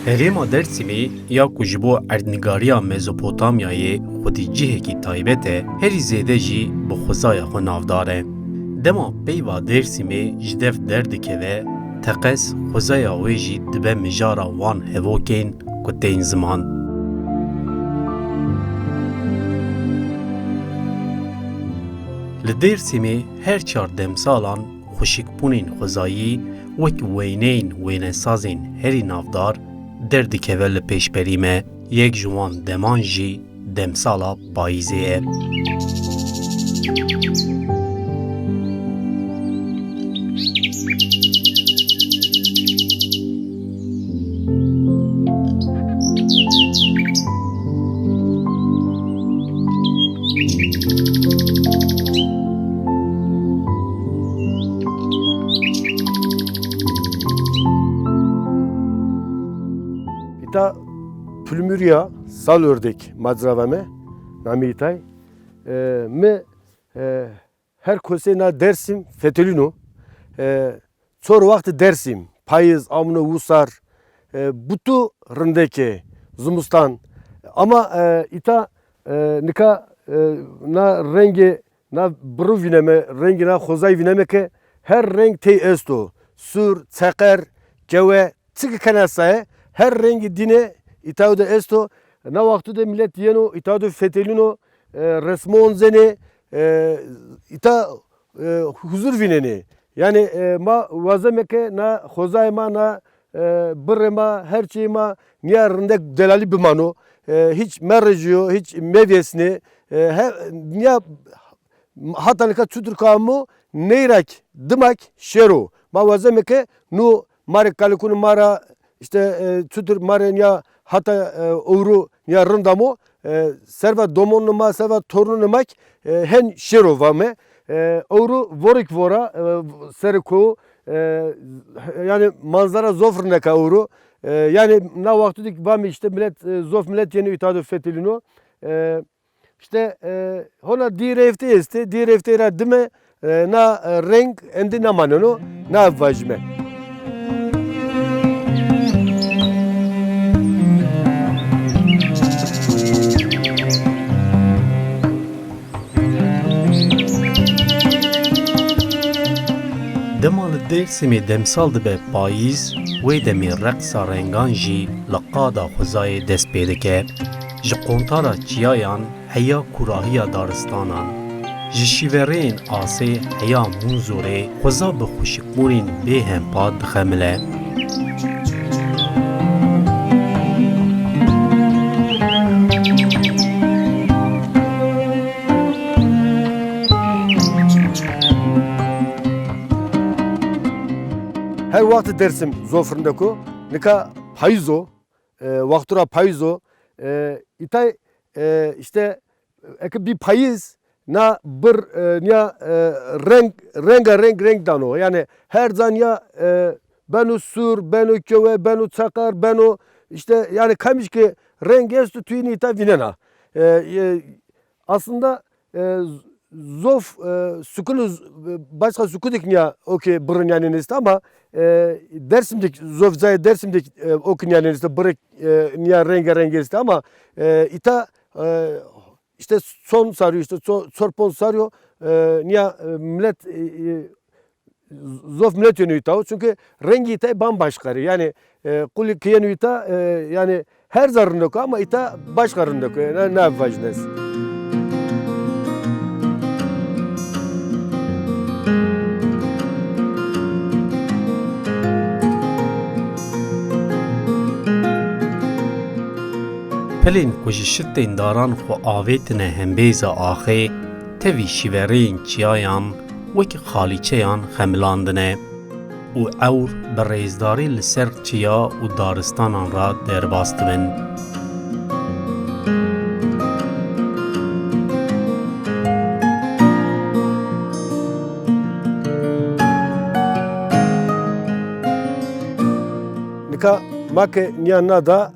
Herêma Dêrsimê ya ku ji bo erdnigariya Mezopotamyayê xwedî cihekî taybet e, herî zêde jî bi xwezaya xwe navdar e. Dema peyva Dêrsimê ji dev derdikeve, teqes xwezaya wê jî dibe mijara wan hevokên ku tên ziman. Li Dêrsimê her çar demsalan xwişikbûnên xwezayî wek weyneyên wênesazên herî navdar derdikeve li pêşberî me, yek ji wan deman jî demsala payîzê ye. İta Plümürya sal ördek madzravame namitay me her kose na Dersim fetelino çor vakti Dersim payız amno usar butu rındeke zumustan ama ita nika na rengi na bru vineme rengi na xozay vineme ke her renk te esto sur çeker ceve çık kanasaya her rengi dine itauda esto na vaktu de millet yeno itauda fetelino resmon zene ita huzur vineni yani ma vazemeke na xozayma na brema her şeyma niyarında delali bimano hiç merciyo hiç mevyesini niya hatta nika çudur kamu neyrak dımak şero ma vazemeke nu mare kalikunu mara İşte çutur maren ya hatta oğru ya rındamo serva domonuma serva torunumak hen şero vame oğru vorik vora seriko yani manzara zofrneka oğru yani na vakti dik vame işte millet zof millet yeni itadı fetilino işte hona direfte este direfte ra dime na renk endi na manano na vajme. Dema li Dêrsimê demsal dibe payîz, wê demê reqsa rengan jî li qada xwezayê dest pê dike. Ji qontara çiyayan heya kurahiya daristanan. Ji şîvereyên asê heya munzorê xweza bi xwişikbûnên bêhempa dixemile. Her vakti Dersim zofrundako nika payzo vaktura payzo itay işte bir payız na bir niya renk dano yani her zaman ya benu sur benu köve benu çakar benu işte yani kamış ki renk estu tüyini ita vinena aslında zof sukunu başka sukudik niya okey burun yani neyse ama Dersim'dik zof zay Dersim'dik okun yani neyse bırık niya rengarenk neyse ama ita işte son sarıyor işte sorpon sarıyor niya millet zof millet yönü ita çünkü rengi ita bambaşka yani kuli kıyenu ita yani her zarındaki ama ita başkarındaki ne yapacağız? Pelên ku ji şirtên daran xwe avêtine hembêza axê, tevî şîvereyên çiyayan wek xalîçeyan xemilandine û ewr bi rêzdarî li ser çiya û daristanan ra derbas dibin. Nika make niyanna da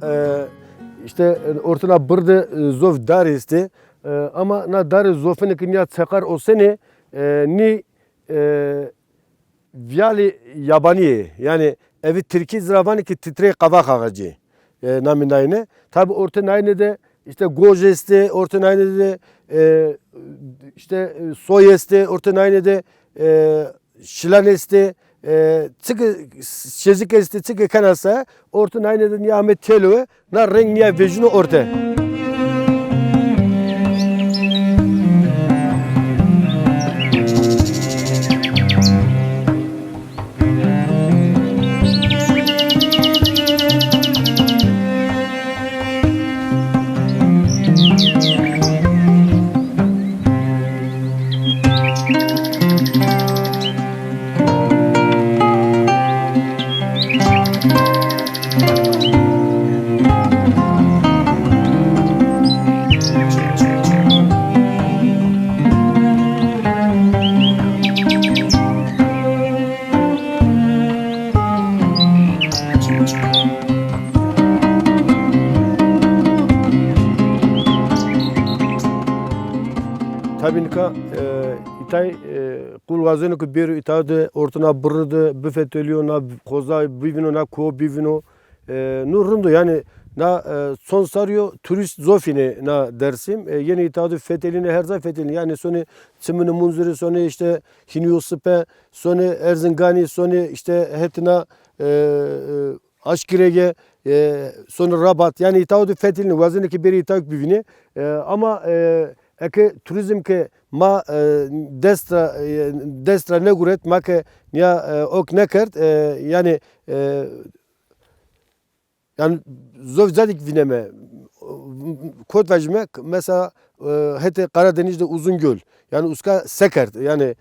işte ortana bırdı zov dar isti. Ama na dar zofini ki niya çakar o seni ni viyali yabani yani evi Türkiye zravani ki titre kavak ağacı naminayne. Tabi ortanayne de işte goj esti, ortanayne de işte soy esti, ortanayne de şilan esti. Çıkı şezik esti çıkı kanasa ortanayne de niyamet telo na renk niya vejino orta. Tabii nika itay kul gazını ki bir itaydı ortana bırdı büfet ölüyor na koza bivino na ko bivino nurundu yani na son sarıyor turist zofini na dersim yeni itaydı feteline her zaman fetelini yani sonu çimini munzuri sonu işte hiniyosupe sonu erzingani sonu işte hetina aşkirege sonu rabat yani itaydı fetelini gazını ki bir itaydı bivini ama eke turizm ke ma destra ne guret ma ke ya ok ne kert yani yani zor zadik vineme kod vajme mesela hete Karadeniz'de uzun göl yani uska sekert yani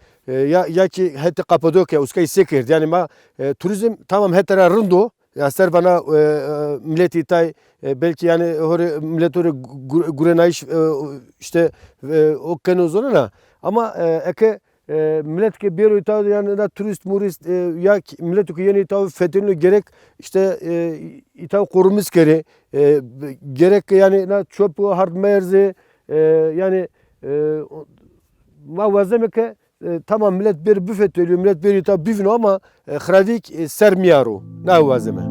ya ki hete Kapadokya uska sekert yani ma turizm tamam hetera rındo ya ser bana millet itay belki yani millet oraya gurenayış işte o kenozona ama eke millet ki bir itav yani da turist murist ya millet ki yeni itav fethinli gerek işte itav korumuz kere gerek yani na çöp hard merzi yani ma vazemeke tamam millet bir büfet ölüyor millet bir itav bivino ama xravik sermiyaro na vazeme.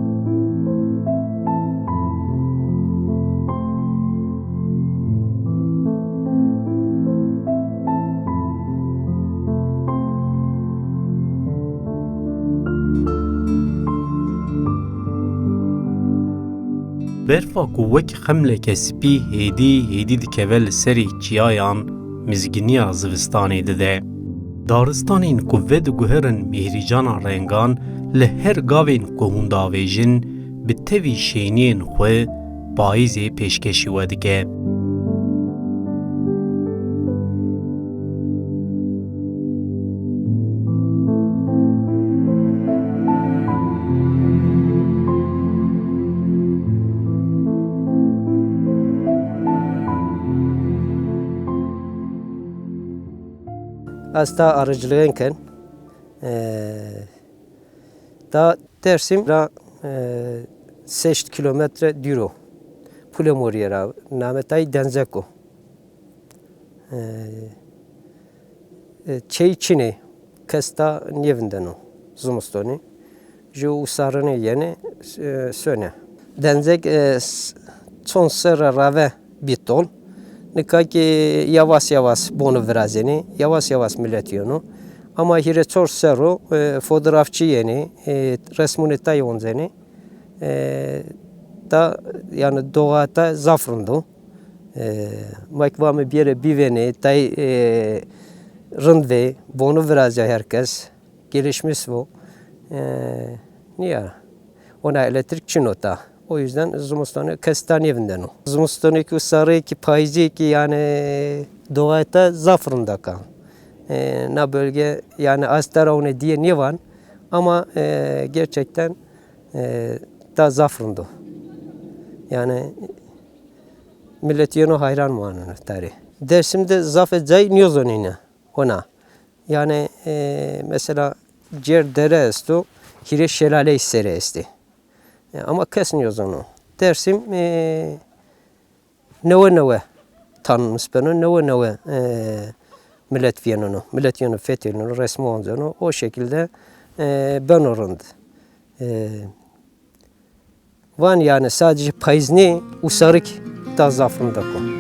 Berfa ku wek xemleke spî hêdî dikeve li serê çiyayan mizginiya zivistanê dide. Daristanên ku vediguherin mihrîcana rengan li her gavên ku hûn davêjin bi tevî şêniyên xwe payîzê pêşkêşî we dike. Hasta arıcılığınken da Dersim ra 6 kilometre duro Pulemoriera nametay Denzeko Çeyçini kesta nevindeno zumustoni jo usarını yeni söne Denzek son sıra rave bitol Nikaki yavaş yavaş bunu virazeni, yavaş yavaş milletiyordu. Ama hire çok sero, fotoğrafçı yeni, resmini tayonzeni, da yani doğada zafrındu. Makvamı bir yere biveni, tay rındve, bunu virazya herkes, gelişmiş bu. Niye? Ona elektrikçi nota. O yüzden Zumustan'ı kestan evinden o. Zumustan'ı ki sarı ki paycı ki yani doğada zafrında kal. Na bölge yani astara onu diye ne var ama gerçekten da zafrında. Yani millet yönü hayran muanını tarih. Dersimde zafedeceği niyozonine ona. Yani mesela cer dere estu, hire şelale sere esti. Ama kesmiyoruz onu. Dersim neve tanınmış beni, neve millet viyanını, millet viyanı fethedilini, resmi olacağını o şekilde ben öğrendim. Van yani sadece payızını usarık da zafında kom.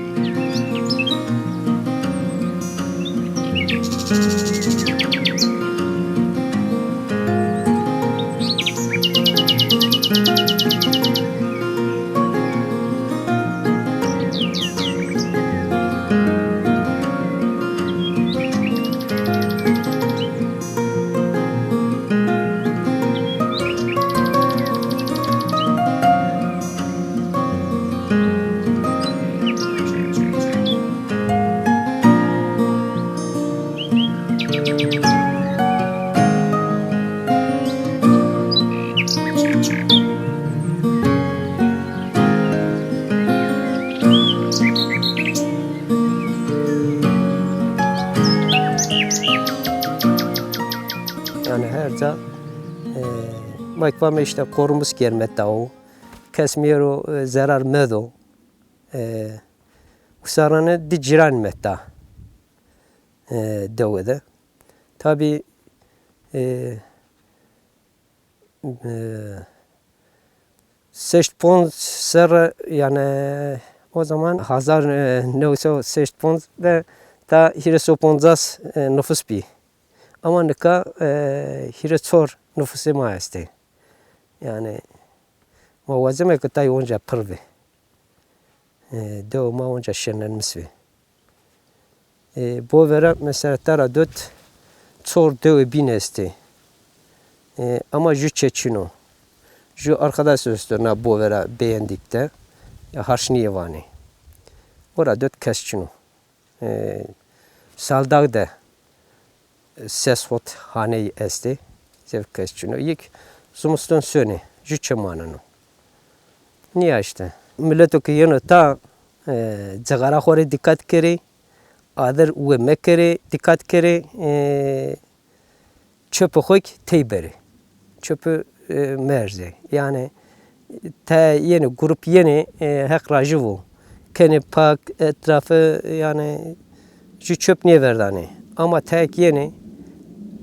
Yani herca makvame işte korumuz gelmekte o. Kesmiyor o zarar medo. Usaranı di ciran metta. Devede. Tabi seşt pon ser yani o zaman 1960 pon ve ta hireso ponzas nüfus bi. Ama nika hireçor nüfusu maiste. Yani mavazeme kıtay onca pırvi. Dev ma onca şenlenmiş vi. Bu vera mesela tara dört çor dev binesti. Ama jü çeçino. Jü arkadaş üstüne bu vera beğendik de harşniye vani. Ora dört kesçino. Saldağda ses hot haneyi esti. Zevk kesçino. İlk zumustan söne. Jü çemanını. Niye işte? Millet okuyunu ta cagara khore dikkat kere. Adır uve mekere dikkat kere. Çöpü koyk teyberi. Çöpü merze. Yani ta yeni grup yeni hak racı bu. Kendi pak etrafı yani şu çöp niye verdani. Ama tek yeni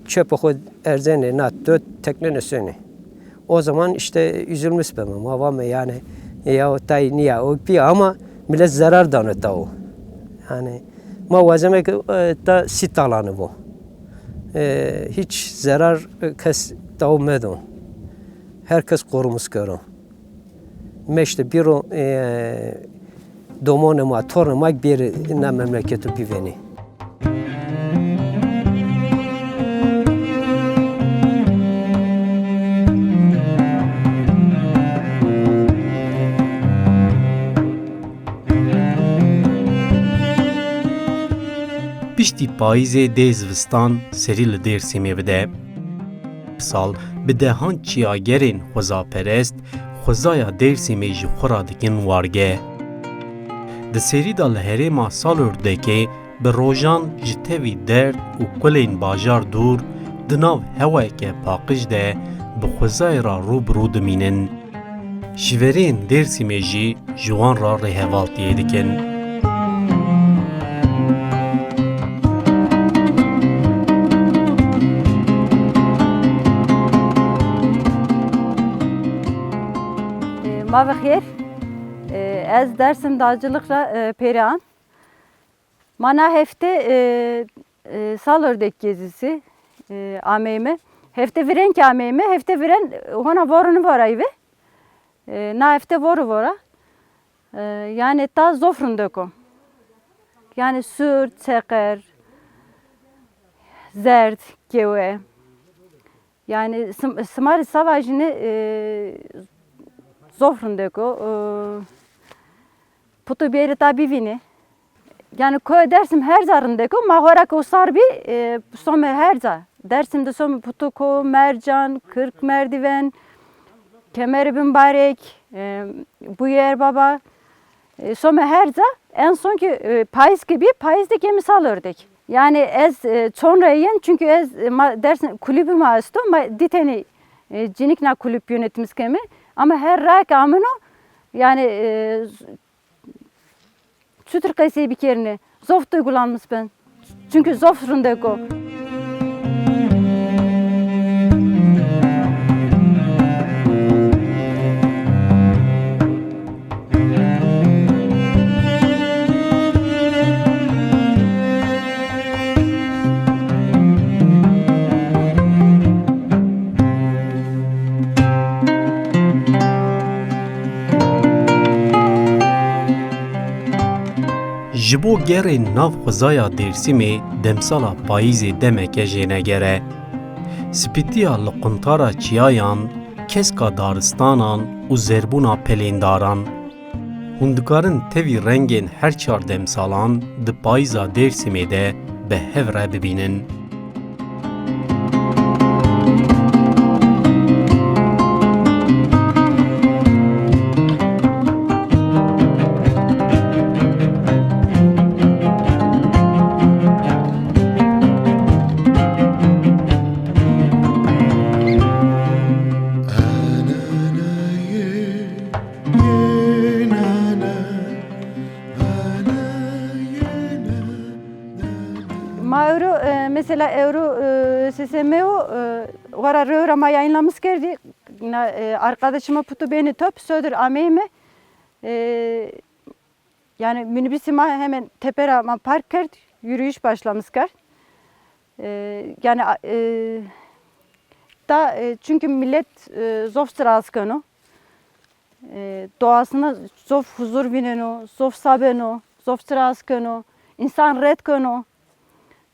çöpü koy erzeni nat dört tekne söne. O zaman işte üzülmüş ben ama yani ya tay niye o bir ama millet zarar danıta o. Yani mavazeme da sit alanı bu. Hiç zarar kes davmedo. Herkes korumuz karo. Meşte biro domonema tornamak bir na memleketu piveni. Piştî payîzê dê zivistan serî li Dêrsimê bide. Sal bi dehan çiyagerên xwezaperest xwezaya Dêrsimê ji xwe ra dikin warge. Di serî da li herêma Salûrdekê bi rojan ji tevî derd û kulên bajar dûr di nav heweke paqij de bi xwezayê ra rûbirû dimînin. Şiverên Dêrsimê jî ji wan ra rêhevaltiyê dikin. Mavı xêr, ez dersim dağcılıkla Perihan. Mana hefte Salördek gezisi ameyme. Hefte viren ki ameyme, hefte viren ona vorunu vorayı ve. Na hefte voru vora. Yani ta zofrundako. Yani sür, çeker, zert, keve. Yani smari savajını zofrundako. Putu bir yeri tabi vini. Yani köy dersim her zarındako. Mahvarak o sarbi some her zar. Dersimde some putu ko, mercan, 40 merdiven, kemeri mübarek, bu yer baba. Some her zar. En son ki payız gibi payızda gemi salırdık. Yani ez sonra yiyen çünkü ez dersin kulübü maasto diteni cinikna kulüp yönetimiz kemi. Ama her rak amino yani sütür kayseyi bir kerine zof duygulanmış ben. Çünkü zof rındeko. Ji bo gerên nav xwezaya Dêrsimê demsala payîzê demeke jênegere. Spîtiya li quntara çiyayan, keska daristanan û zerbûna pelêndaran. Hûn dikarin tevî rengên her çar demsalan di payîza Dêrsimê de bi hev re bibînin. Mesela SSMO vara röhrama yayınlamış geldi. Arkadaşıma putu beni top södür ameyme. Yani minibüsüme hemen tepera park kert yürüyüş başlamışlar. Yani çünkü millet zof sıraskanı. Doğasına zof huzur bineno, zof sabeno, zof sıraskanı, insan red kano.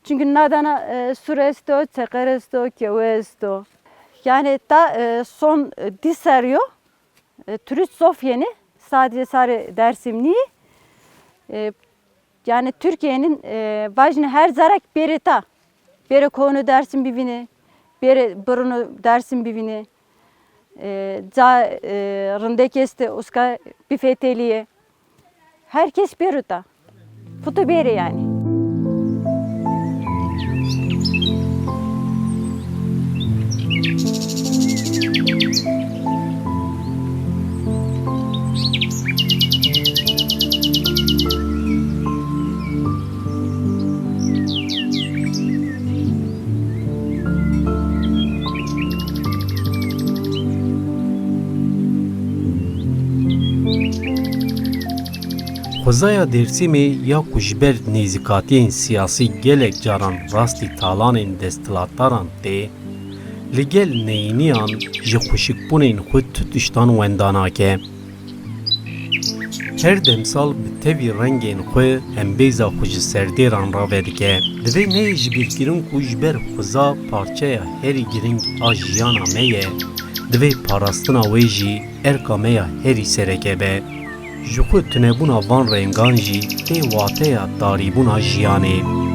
Çünkü nadana süresto, çekeresto, kevesto. Yani son disaryo, turist zof yeni, sadece sarı Dersimli. Yani Türkiye'nin vajne her zarak berita. Bere konu Dersim bivini, bere Brno Dersim bivini. Za rındekeste uska bifeteliye. Herkes berita. Futu bere yani. Xwezaya Dêrsimê ya ku ji ber nêzîkatiyên siyasî gelek caran rastî talanên desthilataran tê, li gel neyîniyan ji xwişikbûnên xwe tu tiştan wenda nake. Her demsal bi tevî rengên xwe embêza xwe ji serdêran ravedike. Divê neyê ji bîrkirin ku ji ber xweza parçeya herî giring a jiyana me ye, divê parastina wê jî erka me ya herî sereke be. Ji xwe tunebûna van rengan jî tê wateya darîbûna jiyanê.